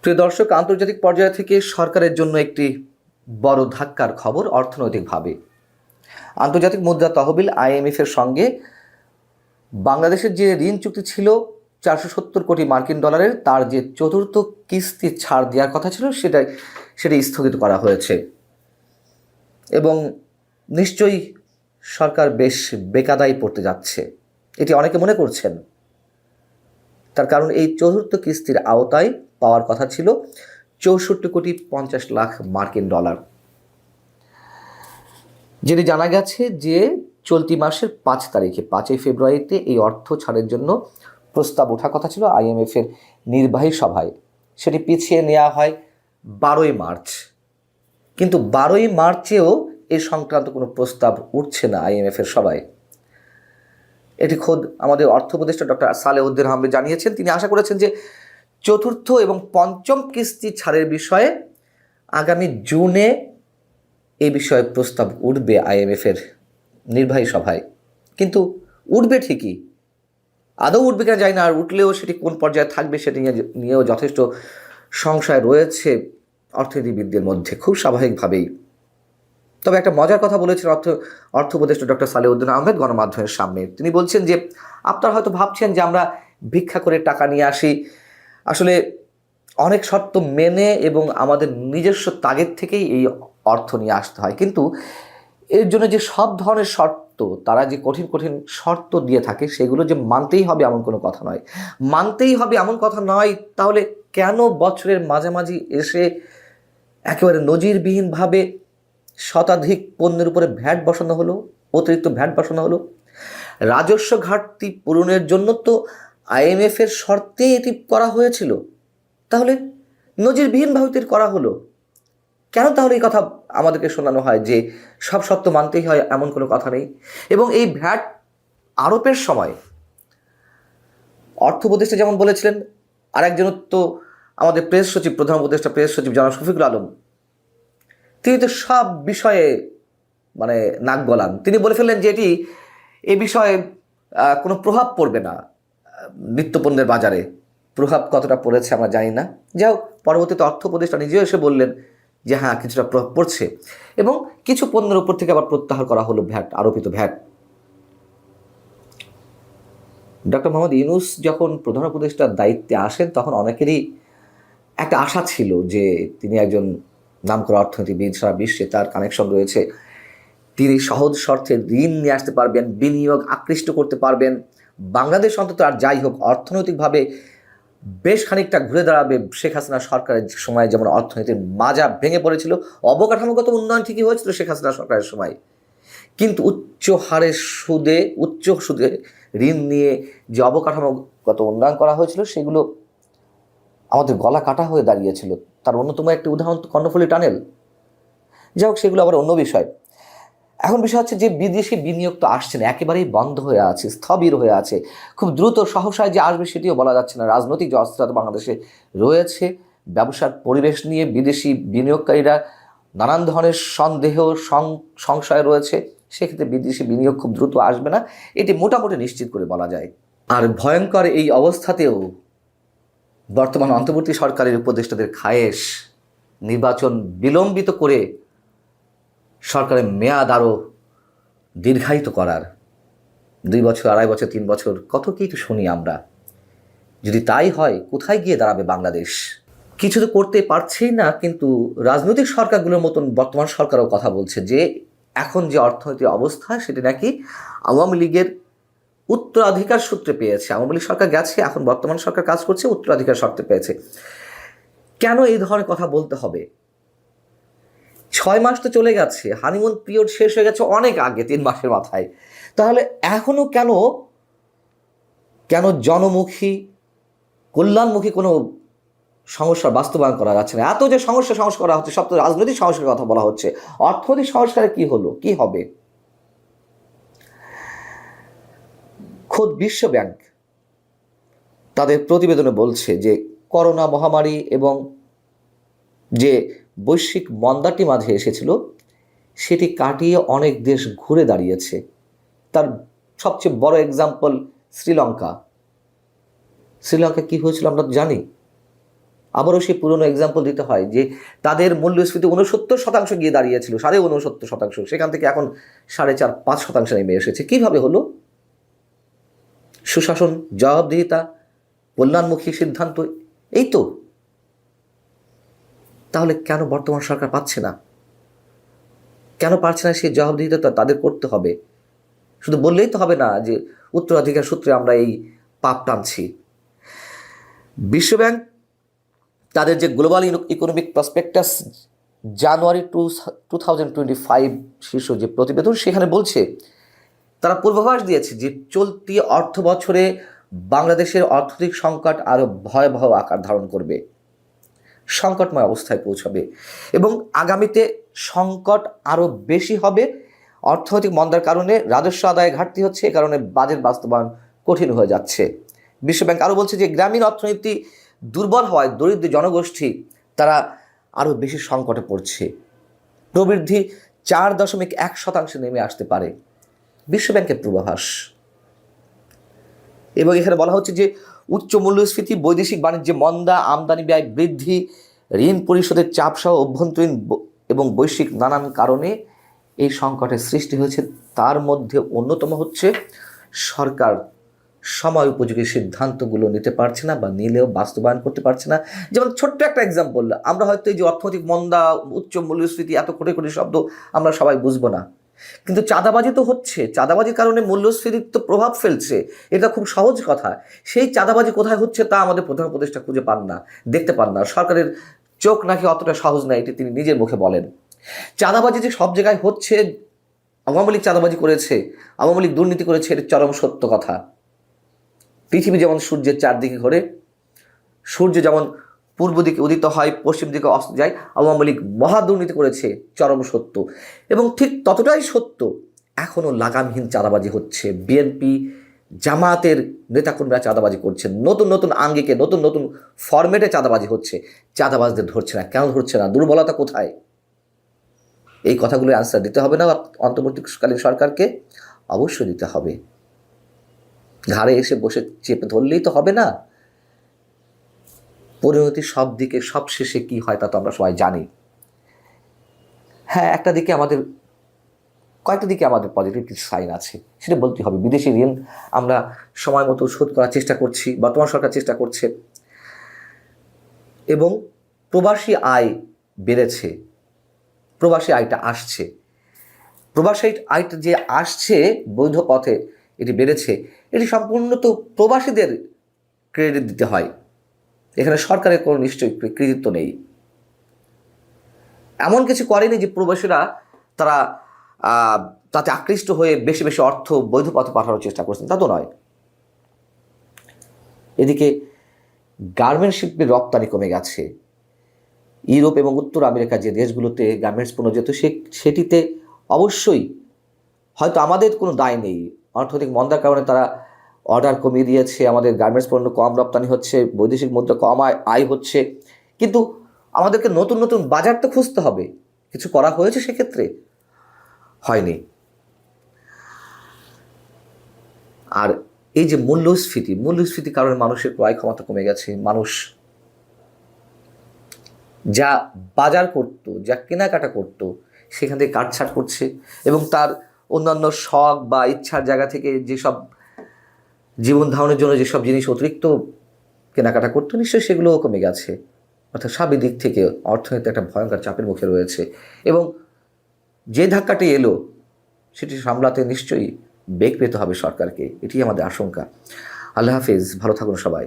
প্রিয় দর্শক, আন্তর্জাতিক পর্যায় থেকে সরকারের জন্য একটি বড় ধাক্কার খবর অর্থনৈতিকভাবে। আন্তর্জাতিক মুদ্রা তহবিল IMF এর সঙ্গে বাংলাদেশের যে ঋণ চুক্তি ছিল 470 কোটি মার্কিন ডলারের, তার যে চতুর্থ কিস্তি ছাড় দেওয়ার কথা ছিল সেটা স্থগিত করা হয়েছে। এবং নিশ্চয়ই সরকার বেশ বেকায়দায় পড়তে যাচ্ছে, এটি অনেকে মনে করছেন। তার কারণ এই চতুর্থ কিস্তির আওতায় পাওয়ার কথা ছিল 64,50,00,000 মার্কিন ডলার, যেটি জানা গেছে যে চলতি মাসের 5 ফেব্রুয়ারিতে এই অর্থ ছাড়ের জন্য প্রস্তাব ওঠার কথা ছিল IMF এর নির্বাহী সভায়। সেটি পিছিয়ে নেওয়া হয় 12 মার্চ, কিন্তু 12 মার্চেও এই সংক্রান্ত কোনো প্রস্তাব উঠছে না IMF এর সভায়। এটি খোদ আমাদের অর্থ উপদেষ্টা ডক্টর সালেউদ্দিন আহমেদ জানিয়েছেন। তিনি আশা করেছেন যে চতুর্থ এবং পঞ্চম কিস্তি ছাড়ের বিষয়ে আগামী জুনে এই বিষয়ে প্রস্তাব উঠবে IMF এর নির্বাহী সভায়। কিন্তু উঠবে ঠিকই, আদৌ উঠবে কিনা জানি না, আর উঠলেও সেটি কোন পর্যায়ে থাকবে সেটি নিয়েও যথেষ্ট সংশয় রয়েছে অর্থনীতিবিদদের মধ্যে, খুব স্বাভাবিকভাবেই। তবে একটা মজার কথা বলেছেন অর্থ উপদেষ্টা ডক্টর সালেউদ্দিন আহমেদ গণমাধ্যমের সামনে। তিনি বলছেন যে আপনারা হয়তো ভাবছেন যে আমরা ভিক্ষা করে টাকা নিয়ে আসি, আসলে অনেক শর্ত মেনে এবং আমাদের নিজস্ব তাগিদ থেকেই এই অর্থ নিয়ে আসতে হয়। কিন্তু এর জন্য যে সব ধরনের শর্ত, তারা যে কঠিন কঠিন শর্ত দিয়ে থাকে, সেগুলো যে মানতেই হবে এমন কোনো কথা নয়। মানতেই হবে এমন কথা নয়, তাহলে কেন বছরের মাঝামাঝি এসে একেবারে নজিরবিহীনভাবে শতাধিক পণ্যের উপরে ভ্যাট বসানো হলো, অতিরিক্ত ভ্যাট বসানো হলো? রাজস্ব ঘাটতি পূরণের জন্য তো IMF এর শর্তে এটি করা হয়েছিল, তাহলে নজিরবিহীনভাবে এটি করা হলো কেন? তাহলে এই কথা আমাদেরকে শোনানো হয় যে সব শর্ত মানতেই হয়, এমন কোনো কথা নেই। এবং এই ভ্যাট আরোপের সময় অর্থ উপদেষ্টা যেমন বলেছিলেন, আরেকজন তো আমাদের প্রেস সচিব, প্রধান উপদেষ্টা প্রেস সচিব জনাব শফিকুল আলম, তিনি তো সব বিষয়ে নাক গলান। তিনি বলে ফেললেন যে এই বিষয়ে কোনো প্রভাব পড়বে না নিত্যপণ্যের বাজারে। প্রভাব কতটা পড়েছে আমরা জানি না। যাই হোক, পরবর্তীতে অর্থ উপদেষ্টা নিজেও এসে বললেন যে হ্যাঁ, কিছুটা প্রভাব পড়ছে, এবং কিছু পণ্যের উপর থেকে আবার প্রত্যাহার করা হলো ভ্যাট, আরোপিত ভ্যাট। ডক্টর মোহাম্মদ ইউনূস যখন প্রধান উপদেষ্টার দায়িত্বে আসেন, তখন অনেকেরই একটা আশা ছিল যে তিনি একজন নামকরা অর্থনীতিবিদ, সারা বিশ্বে তার কানেকশন রয়েছে, তিনি সহজ শর্তে ঋণ নিয়ে আসতে পারবেন, বিনিয়োগ আকৃষ্ট করতে পারবেন, বাংলাদেশ অন্তত আর যাই হোক অর্থনৈতিকভাবে বেশ খানিকটা ঘুরে দাঁড়াবে। শেখ হাসিনা সরকারের সময় যেমন অর্থনীতির মাজা ভেঙে পড়েছিল, অবকাঠামোগত উন্নয়ন ঠিকই হয়েছিল শেখ হাসিনা সরকারের সময়, কিন্তু উচ্চ সুদে ঋণ নিয়ে যে অবকাঠামোগত উন্নয়ন করা হয়েছিল, সেগুলো আমাদের গলা কাটা হয়ে দাঁড়িয়েছিল। তার অন্যতম একটি উদাহরণ তো কর্ণফুলী টানেল। যাই হোক, সেগুলো আবার অন্য বিষয়। এখন বিষয় হচ্ছে যে বিদেশি বিনিয়োগ তো আসছে না, একেবারেই বন্ধ হয়ে আছে, স্থবির হয়ে আছে। খুব দ্রুত সহসায় যে আসবে সেটিও বলা যাচ্ছে না। রাজনৈতিক যে অস্থিরতা বাংলাদেশে রয়েছে, ব্যবসার পরিবেশ নিয়ে বিদেশি বিনিয়োগকারীরা নানান ধরনের সন্দেহ সংশয় রয়েছে, সেক্ষেত্রে বিদেশি বিনিয়োগ খুব দ্রুত আসবে না, এটি মোটামুটি নিশ্চিত করে বলা যায়। আর ভয়ঙ্কর এই অবস্থাতেও বর্তমান অন্তর্বর্তী সরকারের উপদেষ্টাদের খায়েশ নির্বাচন বিলম্বিত করে সরকারের মেয়াদ আরও দীর্ঘায়িত করার। 2 বছর, 2.5 বছর, 3 বছর, কত কি তো শুনি আমরা। যদি তাই হয়, কোথায় গিয়ে দাঁড়াবে বাংলাদেশ? কিছু তো করতে পারছেই না, কিন্তু রাজনৈতিক সরকারগুলোর মতন বর্তমান সরকারও কথা বলছে যে এখন যে অর্থনৈতিক অবস্থা, সেটি নাকি আওয়ামী লীগের উত্তরাধিকার সূত্রে পেয়েছে। আওয়ামী লীগ সরকার গেছে, এখন বর্তমান সরকার কাজ করছে, উত্তরাধিকার সূত্রে পেয়েছে। কেন এই ধরনের কথা বলতে হবে? 6 মাস তো চলে গেছে, হানিমুন পিরিয়ড শেষ হয়ে গেছে অনেক আগে, 3 মাসের মাথায়। তাহলে এখনো কেন জনমুখী, কল্যাণমুখী কোনো সমস্যার বাস্তবায়ন করা যাচ্ছে না? এত যে সমস্যা করা হচ্ছে, সব তো রাজনৈতিক সংস্কারের কথা বলা হচ্ছে। অর্থনৈতিক সংস্কারে কি হলো, কি হবে? খোদ বিশ্ব ব্যাংক তাদের প্রতিবেদনে বলছে যে করোনা মহামারী এবং যে বৈশ্বিক মন্দাটি মাঝে এসেছিল, সেটি কাটিয়ে অনেক দেশ ঘুরে দাঁড়িয়েছে। তার সবচেয়ে বড় এক্সাম্পল শ্রীলঙ্কা। কি হয়েছিল আমরা জানি। আবারও সেই পুরনো এক্সাম্পল দিতে হয় যে তাদের মূল্যস্ফীতি 69% গিয়ে দাঁড়িয়েছিল, 69.5%, সেখান থেকে এখন 4.5-5% নেমে এসেছে। কীভাবে হলো? সুশাসন, জবাবদিহিতা, কল্যাণমুখী সিদ্ধান্ত, এই তো। তাহলে কেন বর্তমান সরকার পাচ্ছে না? কেন পারছে না? সেই জবাবদিহিতা তো তাদের করতে হবে। শুধু বললেই তো হবে না যে উত্তরাধিকার সূত্রে আমরা এই পাপ টানছি। বিশ্বব্যাংক তাদের যে গ্লোবাল ইকোনমিক প্রসপেক্টাস জানুয়ারি 2025 শীর্ষ যে প্রতিবেদন, সেখানে বলছে, তারা পূর্বাভাস দিয়েছে যে চলতি অর্থ বছরে বাংলাদেশের অর্থনৈতিক সংকট আরও ভয়াবহ আকার ধারণ করবে, সংকটময় অবস্থায় পৌঁছাবে এবং আগামীতে সংকট আরও বেশি হবে। অর্থনৈতিক মন্দার কারণে রাজস্ব আদায়ে ঘাটতি হচ্ছে, এ কারণে বাজেট বাস্তবায়ন কঠিন হয়ে যাচ্ছে। বিশ্বব্যাংক আরও বলছে যে গ্রামীণ অর্থনীতি দুর্বল হওয়ায় দরিদ্র জনগোষ্ঠী তারা আরও বেশি সংকটে পড়ছে। প্রবৃদ্ধি 4.1% নেমে আসতে পারে, বিশ্বব্যাংকের পূর্বাভাস। এবং এখানে বলা হচ্ছে যে উচ্চ মূল্যস্ফীতি, বৈদেশিক বাণিজ্যে মন্দা, আমদানি ব্যয় বৃদ্ধি, ঋণ পরিশোধের চাপ সহ অভ্যন্তরীণ এবং বৈশ্বিক নানান কারণে এই সংকটের সৃষ্টি হয়েছে। তার মধ্যে অন্যতম হচ্ছে সরকার সময় উপযোগী সিদ্ধান্তগুলো নিতে পারছে না, বা নিলেও বাস্তবায়ন করতে পারছে না। যেমন ছোট্ট একটা এক্সাম্পল, আমরা হয়তো এই যে অর্থনৈতিক মন্দা, উচ্চ মূল্যস্ফীতি, এত কোটি কোটি শব্দ আমরা সবাই বুঝবো না, কিন্তু চাঁদাবাজি তো হচ্ছে, চাঁদাবাজির কারণে মূল্যস্ফীতির তো প্রভাব ফেলছে, এটা খুব সহজ কথা। সেই চাঁদাবাজি কোথায় হচ্ছে তা আমাদের প্রধান উপদেষ্টা খুঁজে পান না, দেখতে পান না। সরকারের চোখ নাকি অতটা সহজ না, এটি তিনি নিজের মুখে বলেন। চাঁদাবাজি যে সব জায়গায় হচ্ছে, আওয়ামী লীগ চাঁদাবাজি করেছে, আওয়ামী লীগ দুর্নীতি করেছে, এটা চরম সত্য কথা। পৃথিবী যেমন সূর্যের চারদিকে ঘোরে, সূর্য যেমন পূর্ব দিকে উদিত হয়, পশ্চিম দিকে অস্ত যায়, আওয়ামী লীগ মহা দুর্নীতি করেছে, চরম সত্য। এবং ঠিক ততটাই সত্য এখনও লাগামহীন চাঁদাবাজি হচ্ছে। বিএনপি জামাতের নেতাকর্মীরা চাঁদাবাজি করছেন, নতুন নতুন আঙ্গিকে, নতুন নতুন ফরম্যাটে চাঁদাবাজি হচ্ছে। চাঁদাবাজদের ধরছে না, কেন ধরছে না? দুর্বলতা কোথায়? এই কথাগুলো অ্যান্সার দিতে হবে না অন্তর্বর্তীকালীন সরকারকে? অবশ্যই দিতে হবে। ঘাড়ে এসে বসে চেপে ধরলেই তো হবে না। পরিণতি সব দিকে সব শেষে কী হয় তা তো আমরা সবাই জানি। হ্যাঁ, কয়েকটা দিকে আমাদের পজিটিভ কিছু সাইন আছে, সেটা বলতে হবে। বিদেশি ঋণ আমরা সময় মতো শোধ করার চেষ্টা করছি, বর্তমান সরকার চেষ্টা করছে, এবং প্রবাসী আয় বেড়েছে, প্রবাসী আয়টা আসছে। প্রবাসী আয়টা যে আসছে বৈধ পথে, এটি বেড়েছে, এটি সম্পূর্ণ তো প্রবাসীদের ক্রেডিট দিতে হয়, এখানে সরকারের কোনো নিশ্চয়ই কৃতিত্ব নেই। এমন কিছু করেনি যে প্রবাসীরা তারা তাতে আকৃষ্ট হয়ে বেশি বেশি অর্থ বৈধ পথে পাঠানোর চেষ্টা করছেন, তা তো নয়। এদিকে গার্মেন্টস শিল্পের রপ্তানি কমে গেছে। ইউরোপ এবং উত্তর আমেরিকা যে দেশগুলোতে গার্মেন্টস পণ্য যেত, সেটিতে অবশ্যই হয়তো আমাদের কোনো দায় নেই, অর্থনৈতিক মন্দার কারণে তারা অর্ডার কমিয়ে দিয়েছে, আমাদের গার্মেন্টস পণ্য কম রপ্তানি হচ্ছে, বৈদেশিক মুদ্রা কম আয় হচ্ছে, কিন্তু আমাদেরকে নতুন নতুন বাজার তো খুঁজতে হবে। কিছু করা হয়েছে সেক্ষেত্রে? হয়নি। আর এই যে মূল্যস্ফীতির কারণে মানুষের ক্রয় ক্ষমতা কমে গেছে। মানুষ যা বাজার করত, যা কেনাকাটা করত, সেখান থেকে কাটছাট করছে, এবং তার অন্যান্য শখ বা ইচ্ছার জায়গা থেকে যেসব জীবন ধারণের জন্য যেসব জিনিস অতিরিক্ত কেনাকাটা করতো, নিশ্চয়ই সেগুলোও কমে গেছে। অর্থাৎ সার্বিক দিক থেকে অর্থনীতি একটা ভয়ঙ্কর চাপের মুখে রয়েছে, এবং যে ধাক্কাটি এলো সেটি সামলাতে নিশ্চয়ই বেগ পেতে হবে সরকারকে, এটি আমাদের আশঙ্কা। আল্লাহ হাফিজ, ভালো থাকুন সবাই।